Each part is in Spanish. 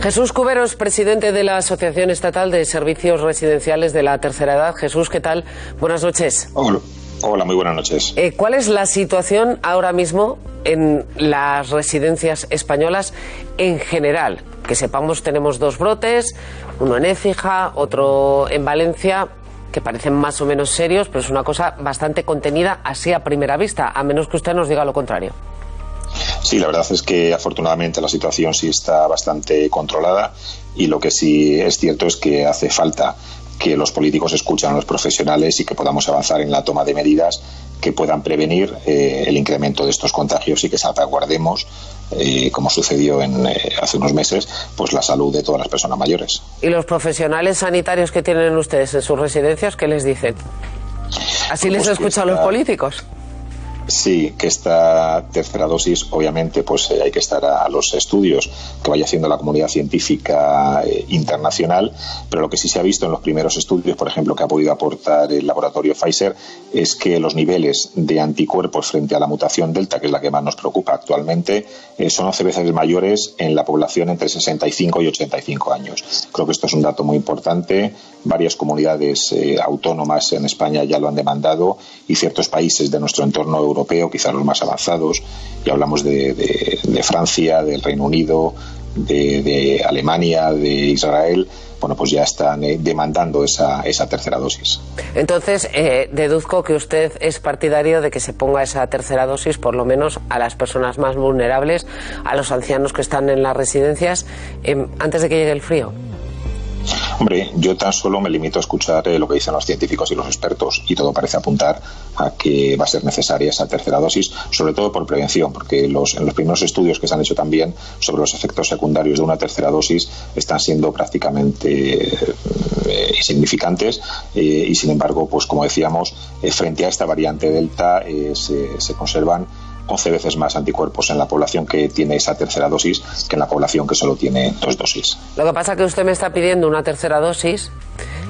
Jesús Cubero es presidente de la Asociación Estatal de Servicios Residenciales de la Tercera Edad. Jesús, ¿qué tal? Buenas noches. Hola, muy buenas noches. ¿Cuál es la situación ahora mismo en las residencias españolas en general? Que sepamos, tenemos dos brotes, uno en Écija, otro en Valencia, que parecen más o menos serios, pero es una cosa bastante contenida así a primera vista, a menos que usted nos diga lo contrario. Sí, la verdad es que afortunadamente la situación sí está bastante controlada, y lo que sí es cierto es que hace falta que los políticos escuchen a los profesionales y que podamos avanzar en la toma de medidas que puedan prevenir el incremento de estos contagios y que salvaguardemos, como sucedió hace unos meses, pues la salud de todas las personas mayores. ¿Y los profesionales sanitarios que tienen ustedes en sus residencias, qué les dicen? ¿Así les escuchan los políticos? Sí, que esta tercera dosis, obviamente, pues hay que estar a los estudios que vaya haciendo la comunidad científica internacional, pero lo que sí se ha visto en los primeros estudios, por ejemplo, que ha podido aportar el laboratorio Pfizer, es que los niveles de anticuerpos frente a la mutación Delta, que es la que más nos preocupa actualmente, son 11 veces mayores en la población entre 65 y 85 años. Creo que esto es un dato muy importante. Varias comunidades autónomas en España ya lo han demandado, y ciertos países de nuestro entorno europeo, quizás los más avanzados, y hablamos de Francia, del Reino Unido, de Alemania, de Israel, bueno, pues ya están demandando esa tercera dosis. Entonces, deduzco que usted es partidario de que se ponga esa tercera dosis, por lo menos a las personas más vulnerables, a los ancianos que están en las residencias, antes de que llegue el frío. Hombre, yo tan solo me limito a escuchar lo que dicen los científicos y los expertos, y todo parece apuntar a que va a ser necesaria esa tercera dosis, sobre todo por prevención, porque en los primeros estudios que se han hecho también sobre los efectos secundarios de una tercera dosis están siendo prácticamente insignificantes, y sin embargo, pues como decíamos, frente a esta variante Delta se conservan 11 veces más anticuerpos en la población que tiene esa tercera dosis que en la población que solo tiene 2 dosis. Lo que pasa es que usted me está pidiendo una tercera dosis,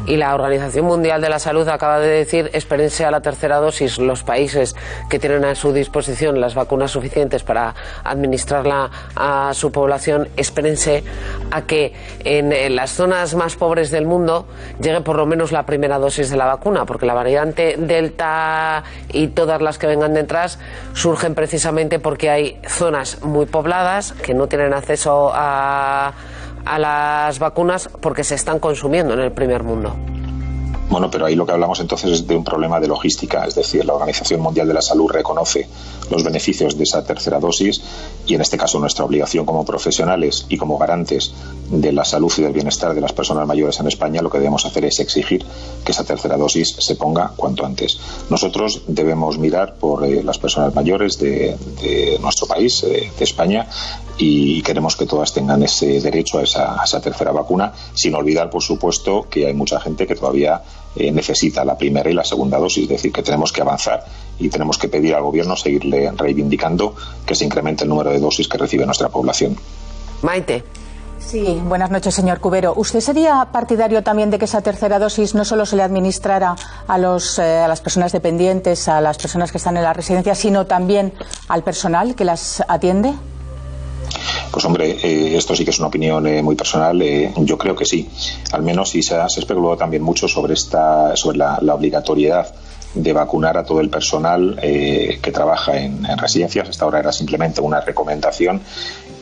y la Organización Mundial de la Salud acaba de decir: espérense a la tercera dosis los países que tienen a su disposición las vacunas suficientes para administrarla a su población, espérense a que en las zonas más pobres del mundo llegue por lo menos la primera dosis de la vacuna, porque la variante Delta y todas las que vengan detrás surgen precisamente porque hay zonas muy pobladas que no tienen acceso a las vacunas porque se están consumiendo en el primer mundo. Bueno, pero ahí lo que hablamos entonces es de un problema de logística, es decir, la Organización Mundial de la Salud reconoce los beneficios de esa tercera dosis, y en este caso nuestra obligación como profesionales y como garantes de la salud y del bienestar de las personas mayores en España, lo que debemos hacer es exigir que esa tercera dosis se ponga cuanto antes. Nosotros debemos mirar por las personas mayores de nuestro país, de España, y queremos que todas tengan ese derecho a esa tercera vacuna, sin olvidar, por supuesto, que hay mucha gente que todavía necesita la primera y la segunda dosis. Es decir, que tenemos que avanzar y tenemos que pedir al gobierno seguirle reivindicando que se incremente el número de dosis que recibe nuestra población. Maite. Sí, buenas noches, señor Cubero. ¿Usted sería partidario también de que esa tercera dosis no solo se le administrara a las personas dependientes, a las personas que están en la residencia, sino también al personal que las atiende? Pues hombre, esto sí que es una opinión muy personal. Yo creo que sí. Al menos sí se ha especulado también mucho sobre la obligatoriedad de vacunar a todo el personal que trabaja en residencias. Hasta ahora era simplemente una recomendación,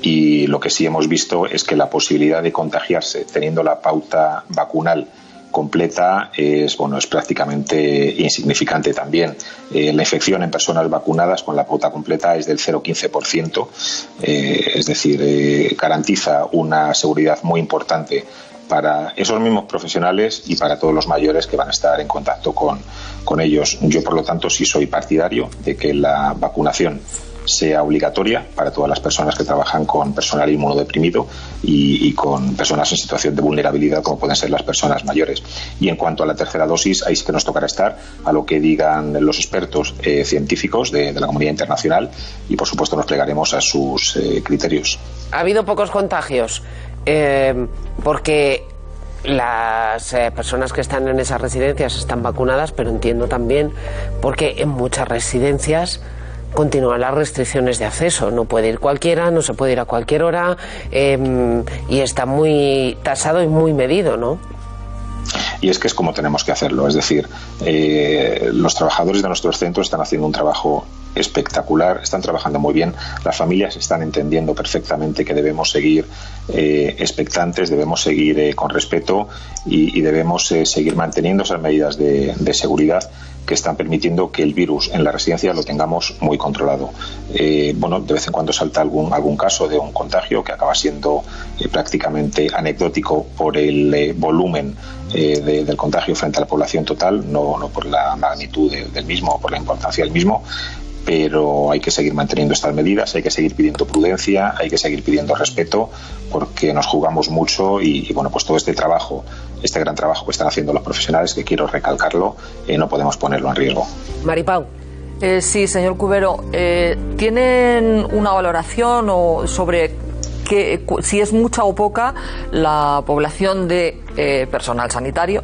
y lo que sí hemos visto es que la posibilidad de contagiarse teniendo la pauta vacunal completa es prácticamente insignificante también. La infección en personas vacunadas con la pauta completa es del 0,15%, es decir, garantiza una seguridad muy importante para esos mismos profesionales y para todos los mayores que van a estar en contacto con ellos. Yo, por lo tanto, sí soy partidario de que la vacunación sea obligatoria para todas las personas que trabajan con personal inmunodeprimido y con personas en situación de vulnerabilidad, como pueden ser las personas mayores. Y en cuanto a la tercera dosis, ahí sí que nos tocará estar a lo que digan los expertos científicos de la comunidad internacional, y por supuesto nos plegaremos a sus criterios. Ha habido pocos contagios porque las personas que están en esas residencias están vacunadas, pero entiendo también porque en muchas residencias continúan las restricciones de acceso. No puede ir cualquiera, no se puede ir a cualquier hora, y está muy tasado y muy medido, ¿no? Y es que es como tenemos que hacerlo, es decir, los trabajadores de nuestros centros están haciendo un trabajo espectacular, están trabajando muy bien, las familias están entendiendo perfectamente que debemos seguir expectantes, debemos seguir con respeto y debemos seguir manteniendo esas medidas de seguridad que están permitiendo que el virus en la residencia lo tengamos muy controlado. Bueno, de vez en cuando salta algún caso de un contagio que acaba siendo prácticamente anecdótico por el volumen del contagio frente a la población total, no por la magnitud del mismo o por la importancia del mismo, pero hay que seguir manteniendo estas medidas, hay que seguir pidiendo prudencia, hay que seguir pidiendo respeto, porque nos jugamos mucho y bueno, pues todo este trabajo, este gran trabajo que están haciendo los profesionales, que quiero recalcarlo, no podemos ponerlo en riesgo. Maripau. Sí, señor Cubero, ¿tienen una valoración sobre si es mucha o poca la población de personal sanitario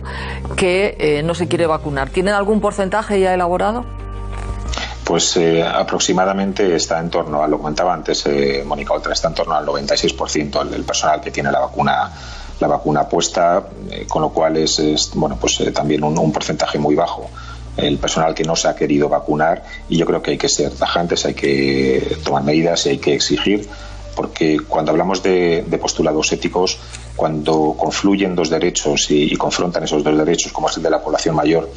que no se quiere vacunar? ¿Tienen algún porcentaje ya elaborado? Pues aproximadamente está en torno, a lo comentaba antes Mónica Oltra, está en torno al 96% el personal que tiene la vacuna puesta, con lo cual es bueno, pues también un porcentaje muy bajo el personal que no se ha querido vacunar, y yo creo que hay que ser tajantes, hay que tomar medidas y hay que exigir, porque cuando hablamos de postulados éticos, cuando confluyen dos derechos y confrontan esos dos derechos, como es el de la población mayor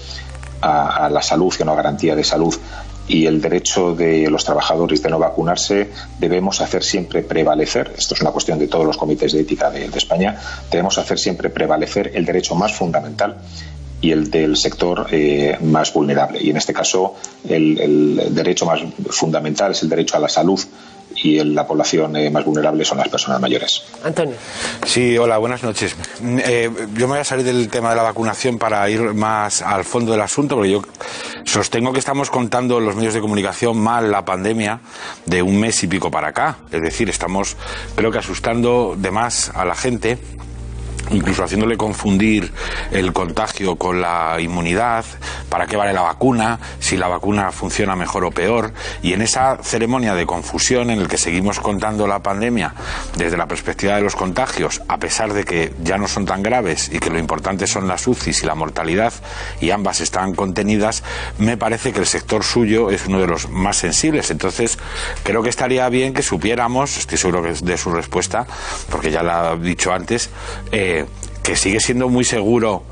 a la salud y a una garantía de salud, y el derecho de los trabajadores de no vacunarse, debemos hacer siempre prevalecer, esto es una cuestión de todos los comités de ética de España, debemos hacer siempre prevalecer el derecho más fundamental y el del sector más vulnerable. Y en este caso el derecho más fundamental es el derecho a la salud, y la población más vulnerable son las personas mayores. Antonio. Sí, hola, buenas noches. Yo me voy a salir del tema de la vacunación para ir más al fondo del asunto, porque yo sostengo que estamos contando los medios de comunicación mal la pandemia de un mes y pico para acá. Es decir, estamos, creo que asustando de más a la gente, incluso haciéndole confundir el contagio con la inmunidad, para qué vale la vacuna, si la vacuna funciona mejor o peor, y en esa ceremonia de confusión en el que seguimos contando la pandemia desde la perspectiva de los contagios, a pesar de que ya no son tan graves y que lo importante son las UCIs y la mortalidad, y ambas están contenidas, me parece que el sector suyo es uno de los más sensibles. Entonces creo que estaría bien que supiéramos, estoy seguro que de su respuesta, porque ya la he dicho antes, que sigue siendo muy seguro,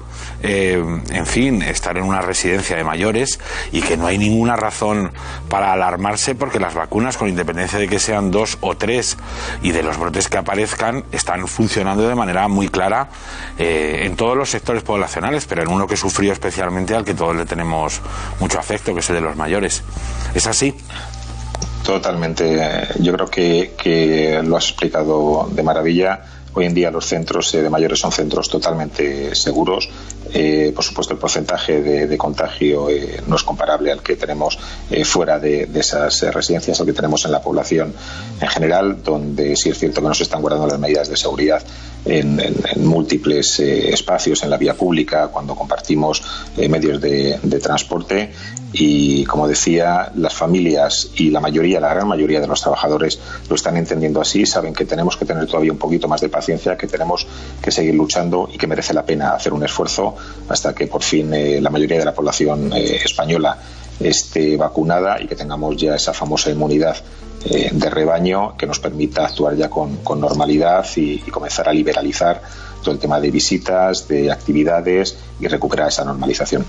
en fin, estar en una residencia de mayores, y que no hay ninguna razón para alarmarse, porque las vacunas, con independencia de que sean 2 o 3 y de los brotes que aparezcan, están funcionando de manera muy clara en todos los sectores poblacionales, pero en uno que sufrió especialmente, al que todos le tenemos mucho afecto, que es el de los mayores. ¿Es así? Totalmente. Yo creo que lo has explicado de maravilla. Hoy en día los centros de mayores son centros totalmente seguros. Por supuesto, el porcentaje de contagio no es comparable al que tenemos fuera de esas residencias, al que tenemos en la población en general, donde sí es cierto que nos están guardando las medidas de seguridad en múltiples espacios en la vía pública, cuando compartimos medios de transporte. Y como decía, las familias y la gran mayoría de los trabajadores lo están entendiendo así, saben que tenemos que tener todavía un poquito más de paciencia, que tenemos que seguir luchando y que merece la pena hacer un esfuerzo hasta que por fin la mayoría de la población española esté vacunada y que tengamos ya esa famosa inmunidad de rebaño que nos permita actuar ya con normalidad y comenzar a liberalizar todo el tema de visitas, de actividades y recuperar esa normalización.